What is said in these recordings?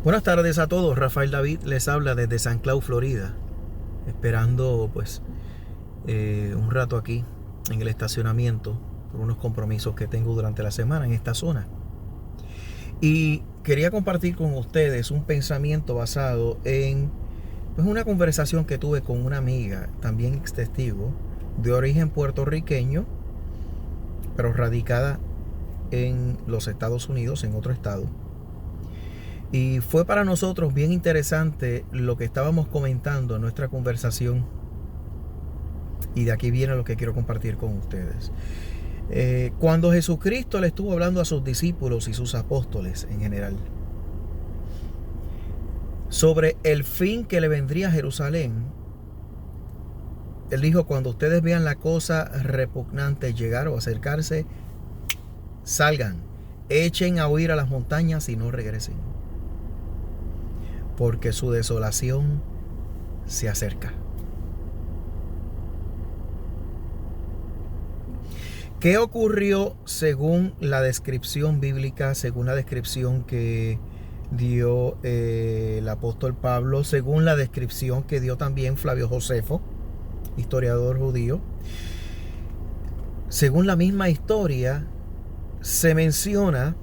Buenas tardes a todos. Rafael David les habla desde San Cloud, Florida, esperando un rato aquí en el estacionamiento por unos compromisos que tengo durante la semana en esta zona. Y quería compartir con ustedes un pensamiento basado en una conversación que tuve con una amiga, también ex testigo, de origen puertorriqueño, pero radicada en los Estados Unidos, en otro estado. Y fue para nosotros bien interesante lo que estábamos comentando en nuestra conversación. Y de aquí viene lo que quiero compartir con ustedes. Cuando Jesucristo le estuvo hablando a sus discípulos y sus apóstoles en general sobre el fin que le vendría a Jerusalén, Él dijo: cuando ustedes vean la cosa repugnante llegar o acercarse, salgan, echen a huir a las montañas y no regresen, porque su desolación se acerca. ¿Qué ocurrió según la descripción bíblica, según la descripción que dio el apóstol Pablo, según la descripción que dio también Flavio Josefo, historiador judío? Según la misma historia, se menciona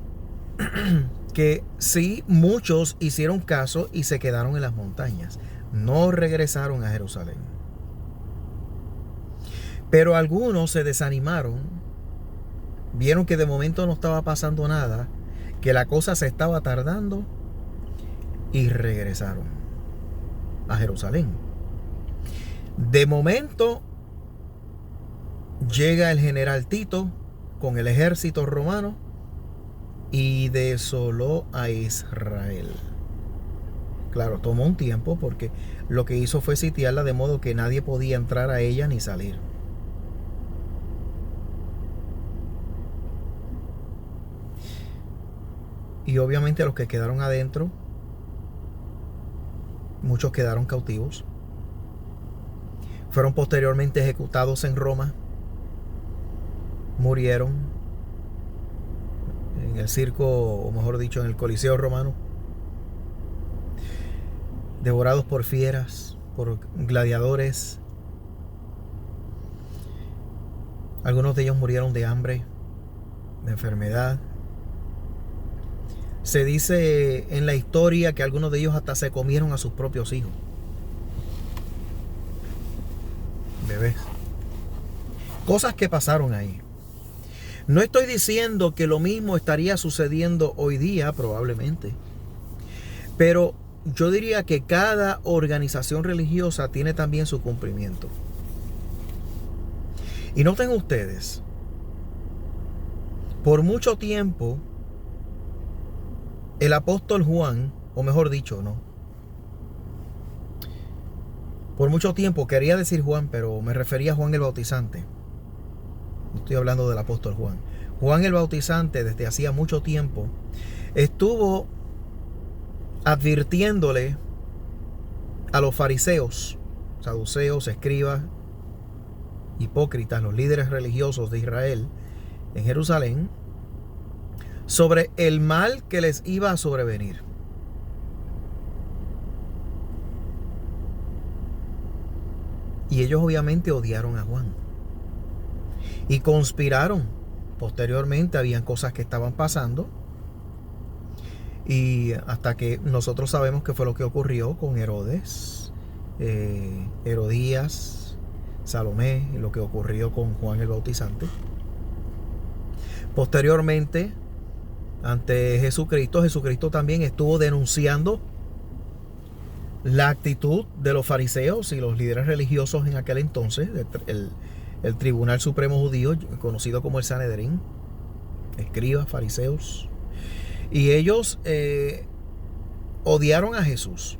que sí, muchos hicieron caso y se quedaron en las montañas. No regresaron a Jerusalén. Pero algunos se desanimaron, vieron que de momento no estaba pasando nada, que la cosa se estaba tardando y regresaron a Jerusalén. De momento llega el general Tito con el ejército romano y desoló a Israel. Claro, tomó un tiempo porque lo que hizo fue sitiarla, de modo que nadie podía entrar a ella ni salir. Y obviamente los que quedaron adentro, muchos quedaron cautivos. Fueron posteriormente ejecutados en Roma. Murieron en el circo, o mejor dicho, en el Coliseo romano. Devorados por fieras, por gladiadores. Algunos de ellos murieron de hambre, de enfermedad. Se dice en la historia que algunos de ellos hasta se comieron a sus propios hijos. Bebés. Cosas que pasaron ahí. No estoy diciendo que lo mismo estaría sucediendo hoy día, probablemente. Pero yo diría que cada organización religiosa tiene también su cumplimiento. Y noten ustedes, por mucho tiempo, el apóstol Juan, o mejor dicho, no. Por mucho tiempo, quería decir Juan, pero me refería a Juan el Bautizante. No estoy hablando del apóstol Juan. Juan el Bautizante, desde hacía mucho tiempo, estuvo advirtiéndole a los fariseos, saduceos, escribas, hipócritas, los líderes religiosos de Israel en Jerusalén, sobre el mal que les iba a sobrevenir. Y ellos obviamente odiaron a Juan y conspiraron. Posteriormente habían cosas que estaban pasando, y hasta que nosotros sabemos qué fue lo que ocurrió con Herodes, Herodías, Salomé, y lo que ocurrió con Juan el Bautizante. Posteriormente, ante Jesucristo, Jesucristo también estuvo denunciando la actitud de los fariseos y los líderes religiosos en aquel entonces, el Tribunal Supremo Judío, conocido como el Sanedrín, escribas, fariseos. Y ellos odiaron a Jesús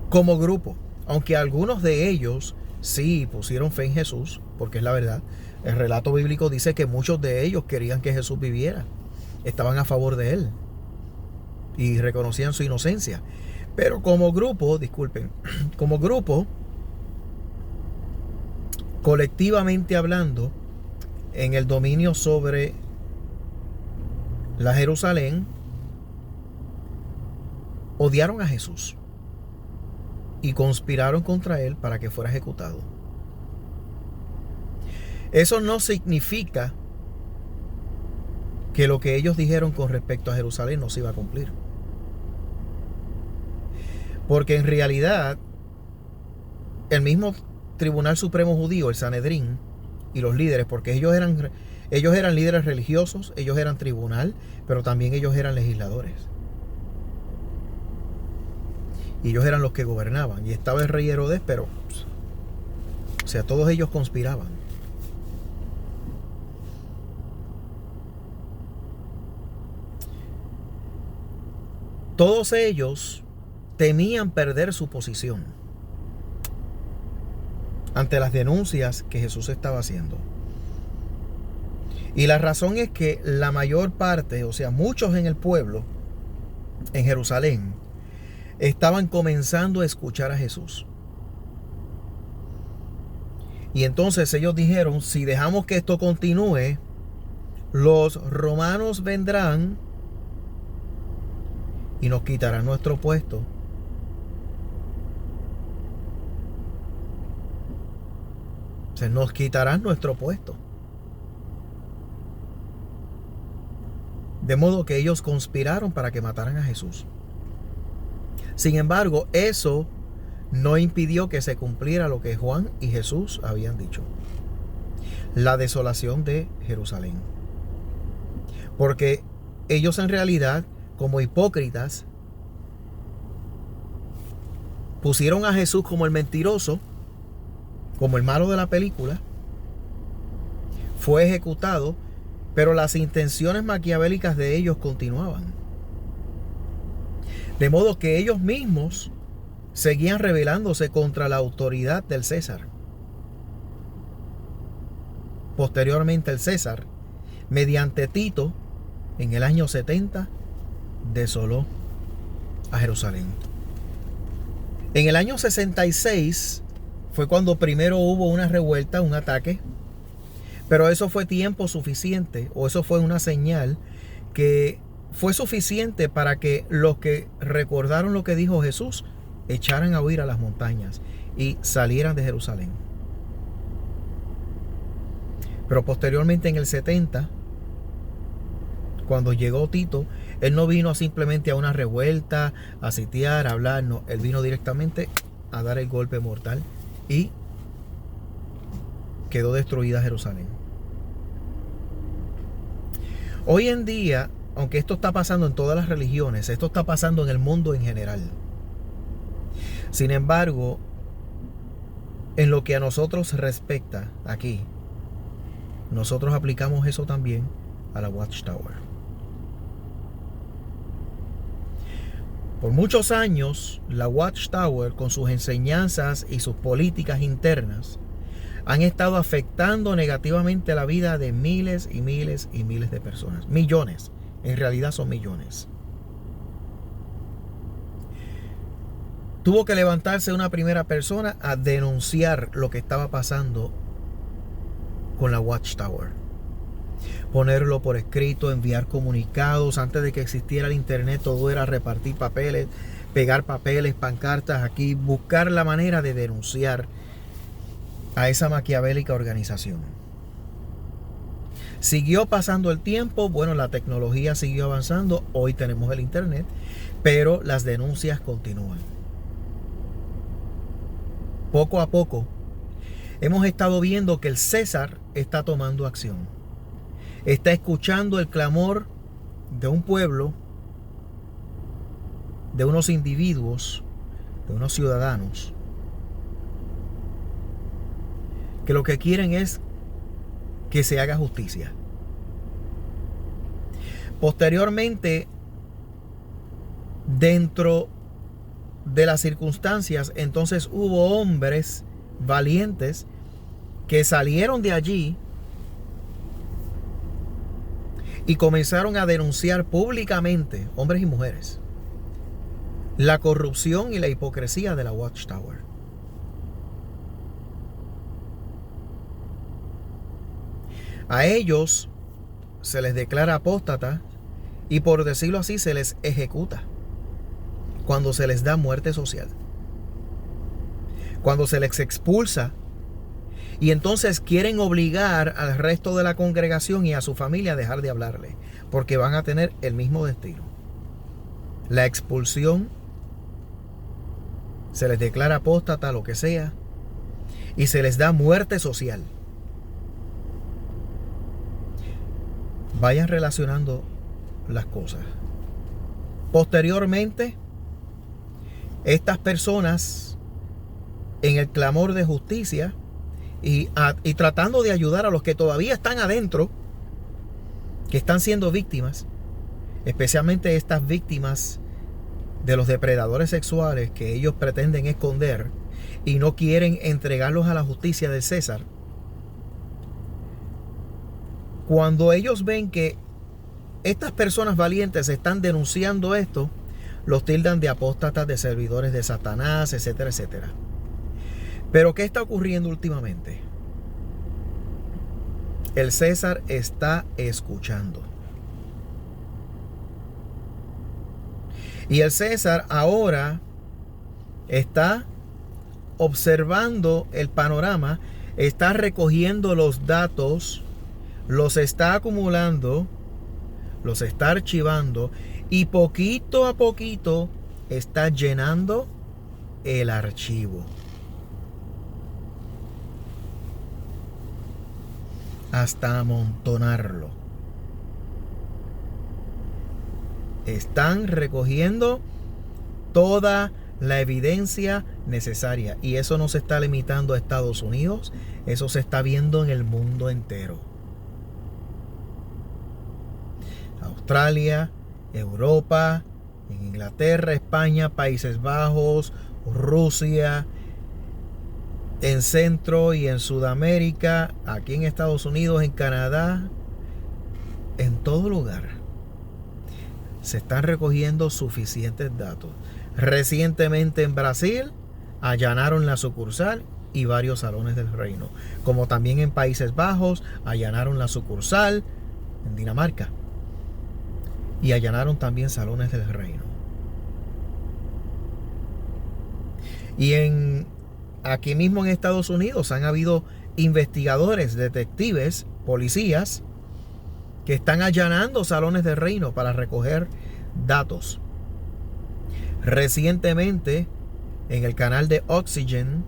como grupo, aunque algunos de ellos sí pusieron fe en Jesús, porque es la verdad. El relato bíblico dice que muchos de ellos querían que Jesús viviera, estaban a favor de él y reconocían su inocencia. Pero como grupo, disculpen, como grupo, colectivamente hablando, en el dominio sobre la Jerusalén, odiaron a Jesús y conspiraron contra él para que fuera ejecutado. Eso no significa que lo que ellos dijeron con respecto a Jerusalén no se iba a cumplir. Porque en realidad, el mismo Tribunal Supremo Judío, el Sanedrín, y los líderes, porque ellos eran líderes religiosos, ellos eran tribunal, pero también ellos eran legisladores. Y ellos eran los que gobernaban. Y estaba el rey Herodes, pero, o sea, todos ellos conspiraban. Todos ellos temían perder su posición ante las denuncias que Jesús estaba haciendo. Y la razón es que la mayor parte, o sea, muchos en el pueblo, en Jerusalén, estaban comenzando a escuchar a Jesús. Y entonces ellos dijeron, si dejamos que esto continúe, los romanos vendrán y nos quitarán nuestro puesto. Se nos quitarán nuestro puesto. De modo que ellos conspiraron para que mataran a Jesús. Sin embargo, eso no impidió que se cumpliera lo que Juan y Jesús habían dicho: la desolación de Jerusalén. Porque ellos en realidad, como hipócritas, pusieron a Jesús como el mentiroso, como el malo de la película. Fue ejecutado, pero las intenciones maquiavélicas de ellos continuaban. De modo que ellos mismos seguían rebelándose contra la autoridad del César. Posteriormente el César, mediante Tito, en el año 70, desoló a Jerusalén. En el año 66 fue cuando primero hubo una revuelta, un ataque, pero eso fue tiempo suficiente, o eso fue una señal que fue suficiente para que los que recordaron lo que dijo Jesús echaran a huir a las montañas y salieran de Jerusalén. Pero posteriormente en el 70, cuando llegó Tito, él no vino simplemente a una revuelta, a sitiar, a hablar, no, él vino directamente a dar el golpe mortal y quedó destruida Jerusalén. Hoy en día, aunque esto está pasando en todas las religiones, esto está pasando en el mundo en general. Sin embargo, en lo que a nosotros respecta aquí, nosotros aplicamos eso también a la Watchtower. Por muchos años, la Watchtower, con sus enseñanzas y sus políticas internas, han estado afectando negativamente la vida de miles y miles y miles de personas. Millones. En realidad son millones. Tuvo que levantarse una primera persona a denunciar lo que estaba pasando con la Watchtower. Ponerlo por escrito, enviar comunicados. Antes de que existiera el internet, todo era repartir papeles, pegar papeles, pancartas aquí, buscar la manera de denunciar a esa maquiavélica organización. Siguió pasando el tiempo, bueno, la tecnología siguió avanzando, hoy tenemos el internet, pero las denuncias continúan. Poco a poco hemos estado viendo que el César está tomando acción. Está escuchando el clamor de un pueblo, de unos individuos, de unos ciudadanos, que lo que quieren es que se haga justicia. Posteriormente, dentro de las circunstancias, entonces hubo hombres valientes que salieron de allí y comenzaron a denunciar públicamente, hombres y mujeres, la corrupción y la hipocresía de la Watchtower. A ellos se les declara apóstata y, por decirlo así, se les ejecuta. cuando se les da muerte social, cuando se les expulsa y entonces quieren obligar al resto de la congregación y a su familia a dejar de hablarle, porque van a tener el mismo destino. La expulsión, se les declara apóstata, lo que sea, y se les da muerte social. Vayan relacionando las cosas. Posteriormente, estas personas, en el clamor de justicia y tratando de ayudar a los que todavía están adentro, que están siendo víctimas, especialmente estas víctimas de los depredadores sexuales que ellos pretenden esconder y no quieren entregarlos a la justicia del César. Cuando ellos ven que estas personas valientes están denunciando esto, los tildan de apóstatas, de servidores de Satanás, etcétera, etcétera. Pero ¿qué está ocurriendo últimamente? El César está escuchando. Y el César ahora está observando el panorama, está recogiendo los datos, los está acumulando, los está archivando y poquito a poquito está llenando el archivo. Hasta amontonarlo. Están recogiendo toda la evidencia necesaria. Y eso no se está limitando a Estados Unidos. Eso se está viendo en el mundo entero. Australia, Europa, en Inglaterra, España, Países Bajos, Rusia, en Centro y en Sudamérica, aquí en Estados Unidos, en Canadá, en todo lugar se están recogiendo suficientes datos. Recientemente en Brasil allanaron la sucursal y varios salones del reino, como también en Países Bajos allanaron la sucursal en Dinamarca y allanaron también salones del reino. Y aquí mismo en Estados Unidos han habido investigadores, detectives, policías que están allanando salones del reino para recoger datos. Recientemente en el canal de Oxygen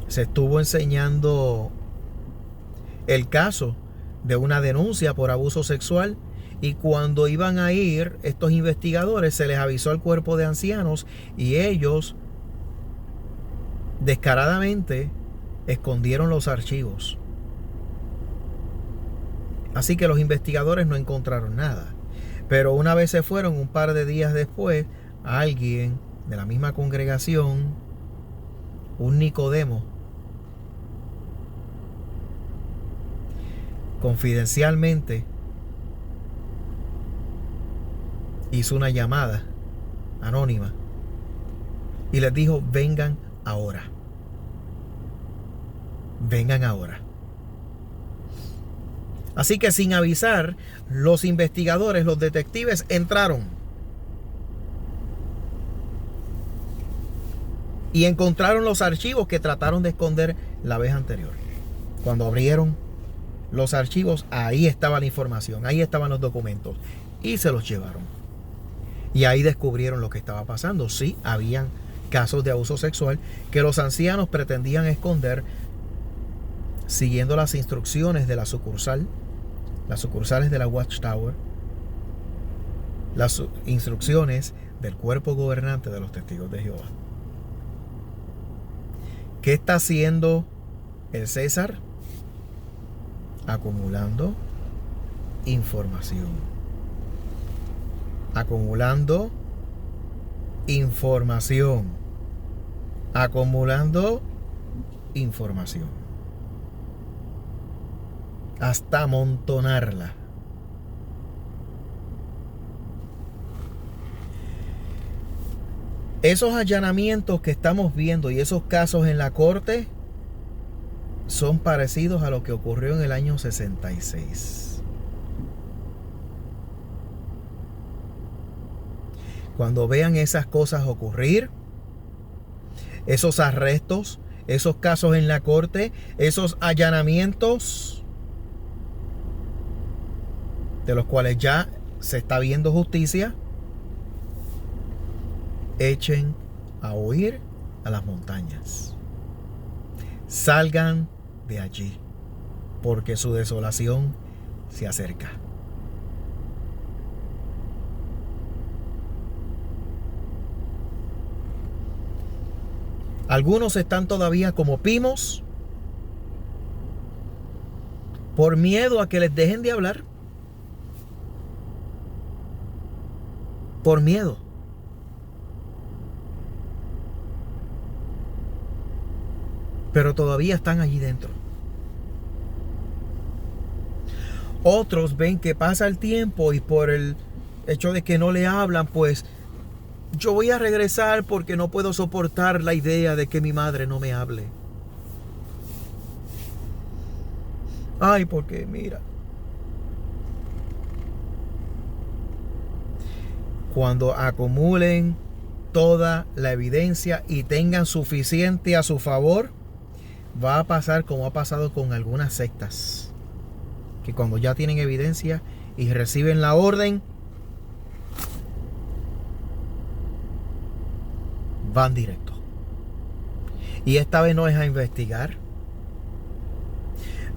se estuvo enseñando el caso de una denuncia por abuso sexual, y cuando iban a ir estos investigadores se les avisó al cuerpo de ancianos y ellos descaradamente escondieron los archivos. Así que los investigadores no encontraron nada. Pero una vez se fueron, un par de días después, alguien de la misma congregación, un Nicodemo, confidencialmente hizo una llamada anónima y les dijo: vengan ahora. Vengan ahora. Así que sin avisar, los investigadores, los detectives entraron y encontraron los archivos que trataron de esconder la vez anterior. Cuando abrieron los archivos, ahí estaba la información, ahí estaban los documentos y se los llevaron. Y ahí descubrieron lo que estaba pasando. Sí, habían casos de abuso sexual que los ancianos pretendían esconder siguiendo las instrucciones de la sucursal, las sucursales de la Watchtower, las instrucciones del cuerpo gobernante de los testigos de Jehová. ¿Qué está haciendo el César? Acumulando información. Acumulando información. Acumulando información. Hasta amontonarla. Esos allanamientos que estamos viendo y esos casos en la corte son parecidos a lo que ocurrió en el año 66. Cuando vean esas cosas ocurrir, esos arrestos, esos casos en la corte, esos allanamientos, de los cuales ya se está viendo justicia, echen a huir a las montañas. Salgan de allí, porque su desolación se acerca. Algunos están todavía como Pimos, por miedo a que les dejen de hablar. Por miedo. Pero todavía están allí dentro. Otros ven que pasa el tiempo y por el hecho de que no le hablan, pues yo voy a regresar porque no puedo soportar la idea de que mi madre no me hable. Ay, porque mira. Cuando acumulen toda la evidencia y tengan suficiente a su favor, va a pasar como ha pasado con algunas sectas, que cuando ya tienen evidencia y reciben la orden, van directo. Y esta vez no es a investigar,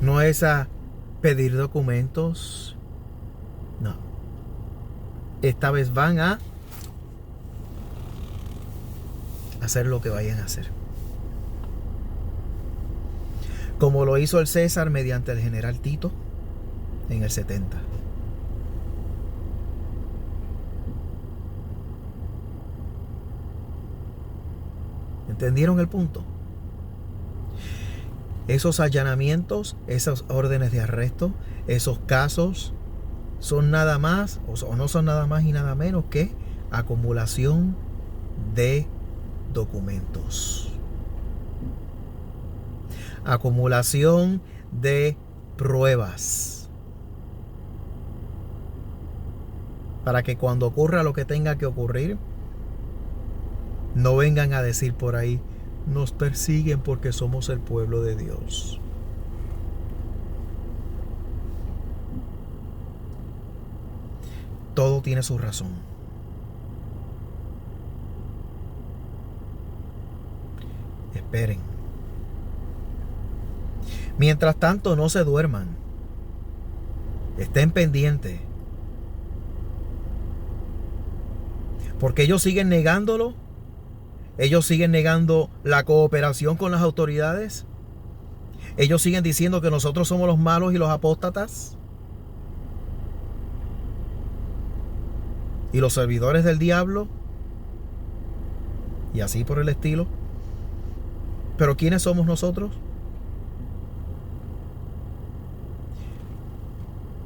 no es a pedir documentos, no. Esta vez van a hacer lo que vayan a hacer. Como lo hizo el César mediante el general Tito en el 70. ¿Entendieron el punto? Esos allanamientos, esas órdenes de arresto, esos casos son nada más o no son nada más y nada menos que acumulación de documentos. Acumulación de pruebas. Para que cuando ocurra lo que tenga que ocurrir, no vengan a decir por ahí, nos persiguen porque somos el pueblo de Dios. Todo tiene su razón. Esperen. Mientras tanto, no se duerman. Estén pendientes. Porque ellos siguen negándolo. Ellos siguen negando la cooperación con las autoridades. Ellos siguen diciendo que nosotros somos los malos y los apóstatas. Y los servidores del diablo. Y así por el estilo. Pero ¿quiénes somos nosotros?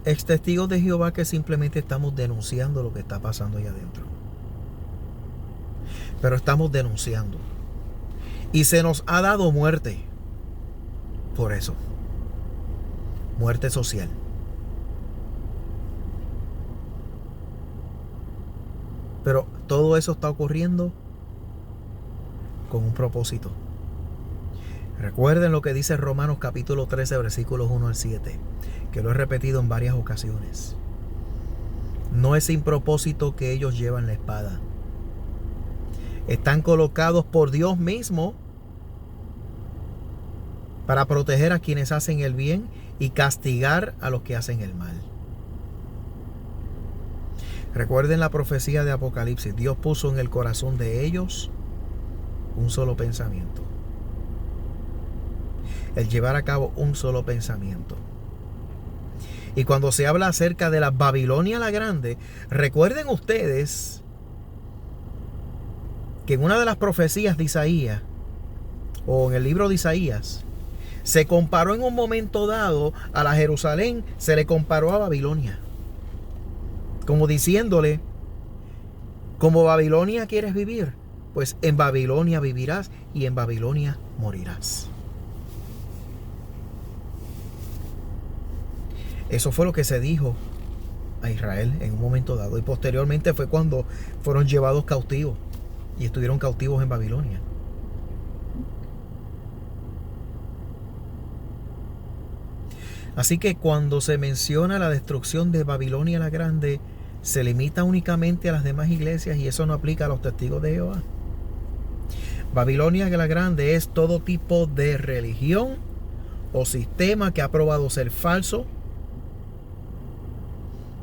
Ex testigos de Jehová que simplemente estamos denunciando lo que está pasando allá adentro. Pero estamos denunciando. Y se nos ha dado muerte. Por eso. Muerte social. Pero todo eso está ocurriendo con un propósito. Recuerden lo que dice Romanos capítulo 13, versículos 1 al 7, que lo he repetido en varias ocasiones. No es sin propósito que ellos llevan la espada. Están colocados por Dios mismo para proteger a quienes hacen el bien y castigar a los que hacen el mal. Recuerden la profecía de Apocalipsis. Dios puso en el corazón de ellos un solo pensamiento. El llevar a cabo un solo pensamiento. Y cuando se habla acerca de la Babilonia la Grande, recuerden ustedes que en una de las profecías de Isaías, o en el libro de Isaías, se comparó en un momento dado a la Jerusalén, se le comparó a Babilonia. Como diciéndole, como Babilonia quieres vivir, pues en Babilonia vivirás y en Babilonia morirás. Eso fue lo que se dijo a Israel en un momento dado. Y posteriormente fue cuando fueron llevados cautivos y estuvieron cautivos en Babilonia. Así que cuando se menciona la destrucción de Babilonia la Grande, se limita únicamente a las demás iglesias y eso no aplica a los testigos de Jehová. Babilonia la Grande es todo tipo de religión o sistema que ha probado ser falso,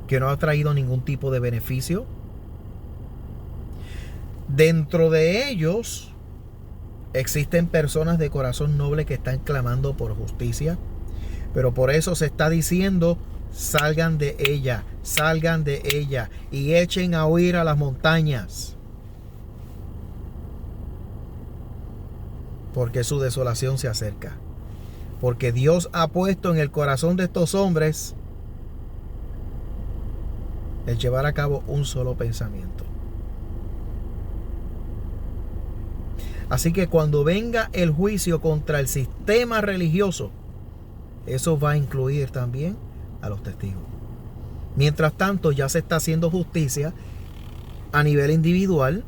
que no ha traído ningún tipo de beneficio. Dentro de ellos existen personas de corazón noble que están clamando por justicia, pero por eso se está diciendo: salgan de ella y echen a huir a las montañas, porque su desolación se acerca. Porque Dios ha puesto en el corazón de estos hombres el llevar a cabo un solo pensamiento. Así que cuando venga el juicio contra el sistema religioso, eso va a incluir también a los testigos. Mientras tanto, ya se está haciendo justicia a nivel individual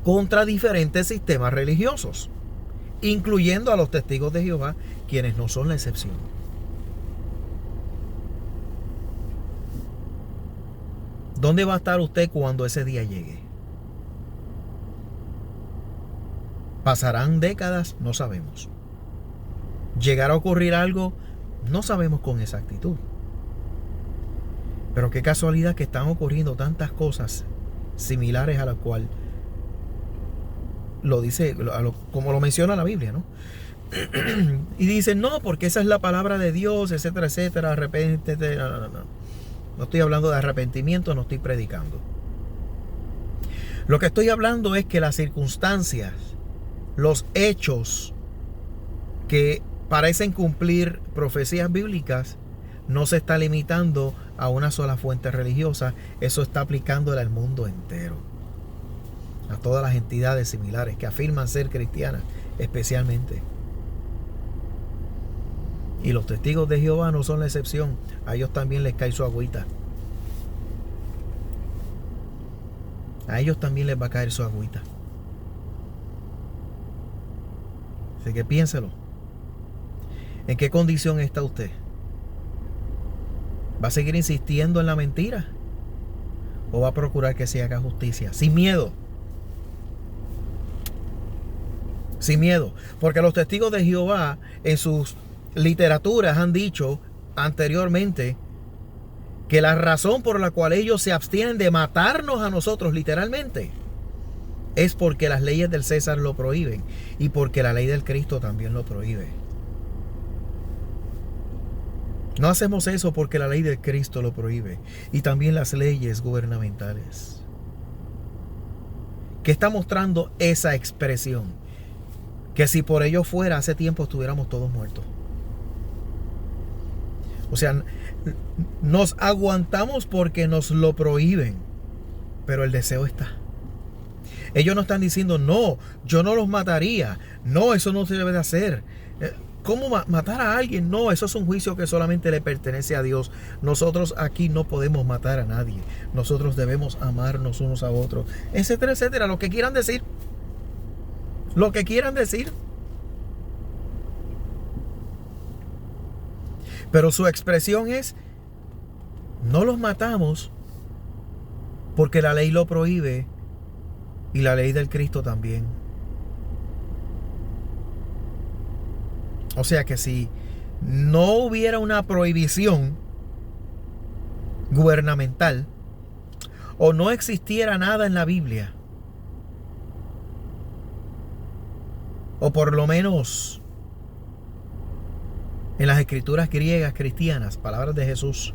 contra diferentes sistemas religiosos, incluyendo a los testigos de Jehová, quienes no son la excepción. ¿Dónde va a estar usted cuando ese día llegue? ¿Pasarán décadas? No sabemos. ¿Llegará a ocurrir algo? No sabemos con exactitud. Pero qué casualidad que están ocurriendo tantas cosas similares a la cual lo dice, como lo menciona la Biblia, ¿no? Y dicen, no, porque esa es la palabra de Dios, etcétera, etcétera, arrepéntete. No. No estoy hablando de arrepentimiento, no estoy predicando. Lo que estoy hablando es que las circunstancias, los hechos que parecen cumplir profecías bíblicas, no se está limitando a una sola fuente religiosa. Eso está aplicándole al mundo entero, a todas las entidades similares que afirman ser cristianas especialmente. Y los testigos de Jehová no son la excepción. A ellos también les cae su agüita. A ellos también les va a caer su agüita. Así que piénselo. ¿En qué condición está usted? ¿Va a seguir insistiendo en la mentira? ¿O va a procurar que se haga justicia? Sin miedo. Sin miedo. Porque los testigos de Jehová en sus literaturas han dicho anteriormente que la razón por la cual ellos se abstienen de matarnos a nosotros literalmente es porque las leyes del César lo prohíben y porque la ley del Cristo también lo prohíbe. No hacemos eso porque la ley del Cristo lo prohíbe y también las leyes gubernamentales. ¿Qué está mostrando esa expresión? Que si por ello fuera, hace tiempo estuviéramos todos muertos. O sea, nos aguantamos porque nos lo prohíben, pero el deseo está. Ellos no están diciendo, no, yo no los mataría, no, eso no se debe de hacer. ¿Cómo matar a alguien? No, eso es un juicio que solamente le pertenece a Dios. Nosotros aquí no podemos matar a nadie. Nosotros debemos amarnos unos a otros, etcétera, etcétera. Lo que quieran decir. Lo que quieran decir. Pero su expresión es, no los matamos porque la ley lo prohíbe y la ley del Cristo también. O sea que si no hubiera una prohibición gubernamental o no existiera nada en la Biblia, o por lo menos en las escrituras griegas cristianas, palabras de Jesús,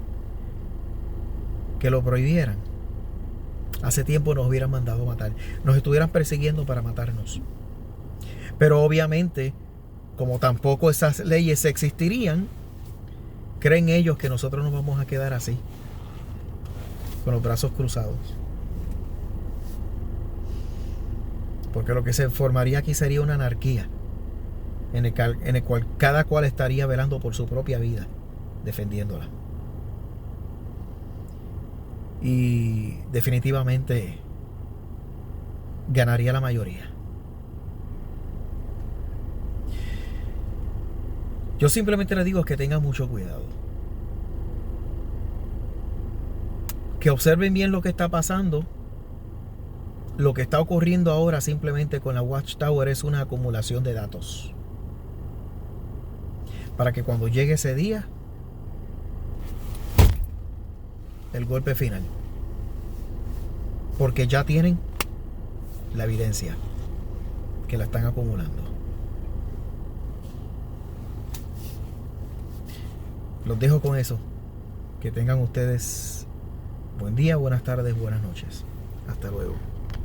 que lo prohibieran, hace tiempo nos hubieran mandado matar, nos estuvieran persiguiendo para matarnos. Pero obviamente, como tampoco esas leyes existirían, creen ellos que nosotros nos vamos a quedar así, con los brazos cruzados. Porque lo que se formaría aquí sería una anarquía, en el cual cada cual estaría velando por su propia vida, defendiéndola. y definitivamente ganaría la mayoría. Yo simplemente les digo que tengan mucho cuidado, que observen bien lo que está pasando. Lo que está ocurriendo ahora simplemente con la Watchtower es una acumulación de datos para que cuando llegue ese día, el golpe final, porque ya tienen la evidencia que la están acumulando. Los dejo con eso. Que tengan ustedes buen día, buenas tardes, buenas noches. Hasta luego.